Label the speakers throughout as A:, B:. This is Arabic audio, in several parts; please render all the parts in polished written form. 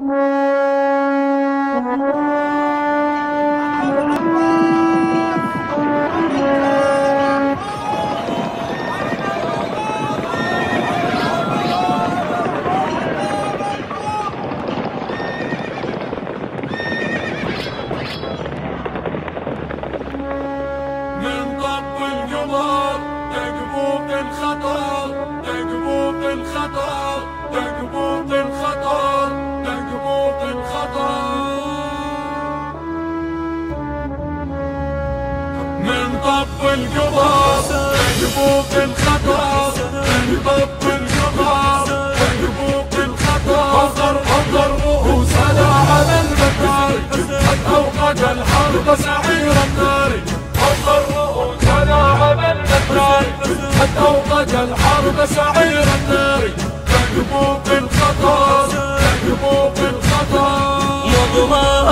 A: من طب القمر تقبوك الخطر، تقبوك الخطر، تقبوك الخطر، تقبوك الخطر. من طب القمر تقبوك الخطر، من طب القمر تقبوك الخطر. انظر رؤوس على المكاري قد اوقد الحرب سعير النار. قد أوقد الحرب سعير النار. تكبوك الخطر، تكبوك الخطر.
B: مضمار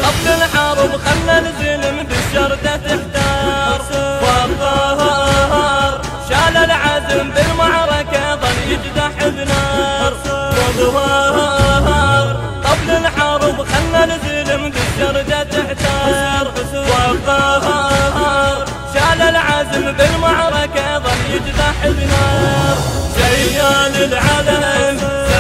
B: قبل الحرب خلى الزلم بالشردة تحتار. والظهر شال العزم بالمعركة ظل يجدح بنار. مضمار قبل الحرب خلى الزلم بالشردة تحتار. والظهر شال العزم بالمعركة ظل يجدح بنار. شيال العلم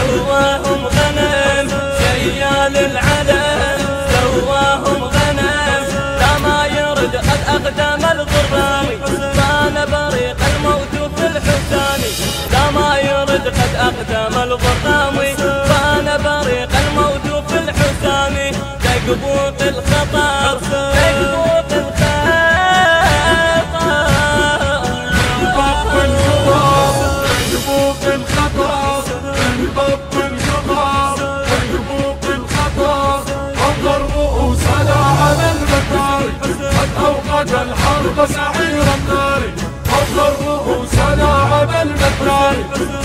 B: سواهم غنم، شيال العلم سواهم غنم. لا ما يرد قد أقدم الضرامي كان بريق الموت في الحساني. لا ما يرد قد أقدم الضرامي كان بريق الموت في الحساني. تكبوك الخطر، تكبوك الخطر.
A: الحرب سعير النار. أوقد رؤوسنا على المكار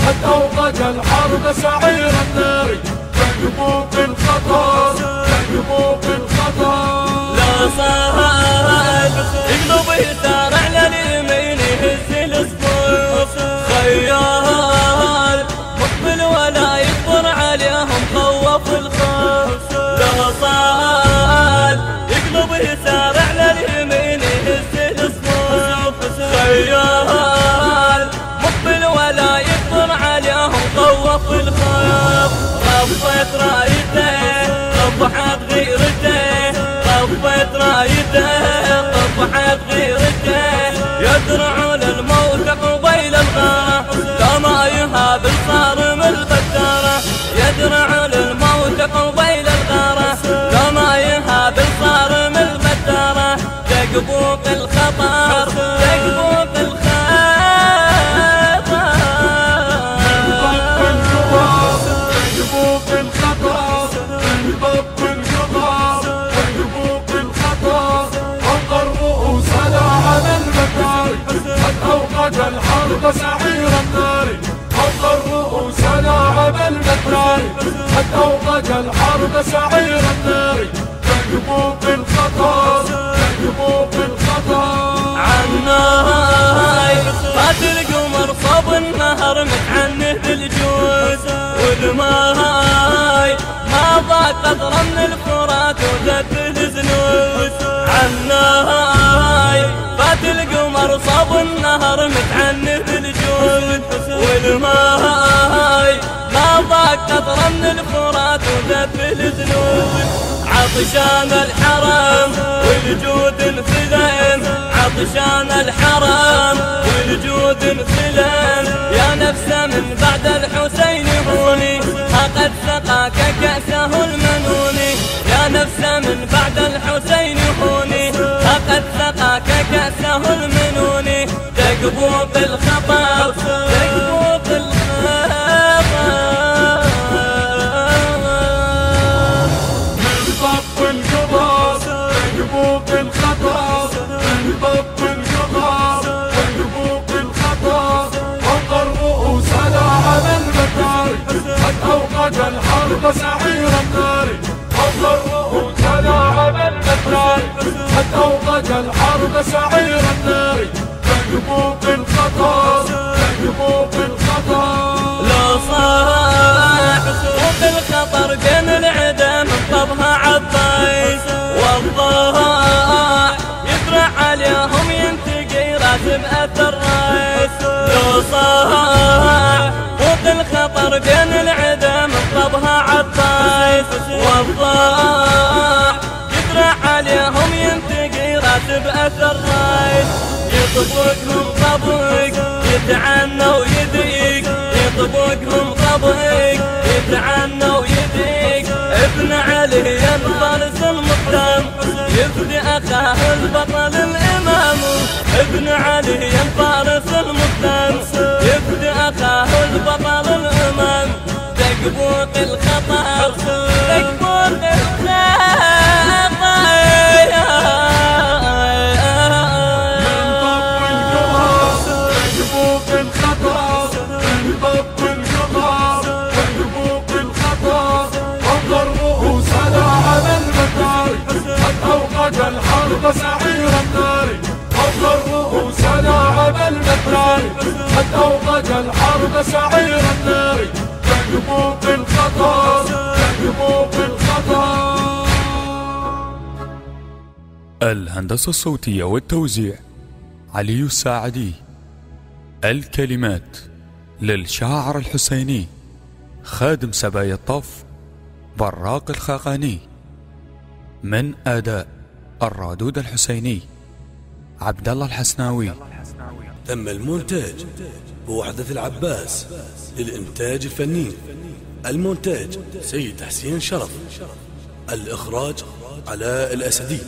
A: قد أوقد الحرب سعير النار. تكبوك الخطر، تكبوك الخطر.
B: لا صاحب يقلب يسار على اليمين يهز الصفوف. خيال مقبل ولا يكبر عليهم خوف الخوف. لا صاحب يقلب يسار على اليمين خيال مقبل ولا يكبر عليهم خوف الخوف. رفت رايته رفعت غيرته، رفت رايته رفعت غيرته. يدرعون الموت قبيل الغارة كما يهاب الصارم الغدارة. يدرعون الموت قبيل الغارة كما يهاب الصارم الغدارة. تكبوك الخطر، تكبوك الخطر.
A: تكبوك الخطر، تكبوك الخطر، تكبوك الخطر. انظر رؤوسنا على المكار قد أوقد الحرب سعير النار. انظر رؤوسنا على المكار قد أوقد الحرب سعير النار. تكبوك الخطر، تكبوك الخطر.
B: عناي فات القمر صاب النهر متعنه بالجوز. والماي ما ضاق قطرة من الفرات وزد الزنوز. عناي فات القمر صاب النهر متعنه بالجوز. والماي ما ضاق قطرة من الفرات وزد الزنوز. عطشان الحرم والجود انفلم، عطشان الحرم والجود انفلم. يا نفسه من بعد الحسين هوني قد سقاك كأسه المنوني. يا نفسه من بعد الحسين هوني قد سقاك كأسه المنوني. تكبوك الخطر، تكبوك الخطر.
A: تكبوك الخطر، من طب القمر تكبوك الخطر. انظر رؤوسنا على المكار قد أوقد الحرب سعير النار. انظر رؤوسنا على المكار قد أوقد الحرب سعير النار. تكبوك الخطر، تكبوك الخطر.
B: لو صاح وفي الخطر قلبها عباس وضاح يدرع عليهم ينتقي راتب أثر رايد يطبقهم طبق يتعنى ويديك يطبقهم طبق يتعنى ويديك ابن علي الفارس المقدام يفدي أخاه البطل الإمام ابن علي الفارس المقدام يفدي أخاه البطل الإمام تقبوق الخطر تقبوق
A: الحرب سعير النار حضر رؤوسنا على المدار قد أوقد الحرب سعير النار تكبوا بالخطر تكبوا بالخطر.
C: الهندسة الصوتية والتوزيع علي الساعدي. الكلمات للشاعر الحسيني خادم سبايا الطف براق الخاقاني. من أداء الرادود الحسيني عبد الله الحسناوي.
D: تم المونتاج بوحدة العباس للإنتاج الفني. المونتاج سيد حسين شرف. الإخراج علاء الأسدي.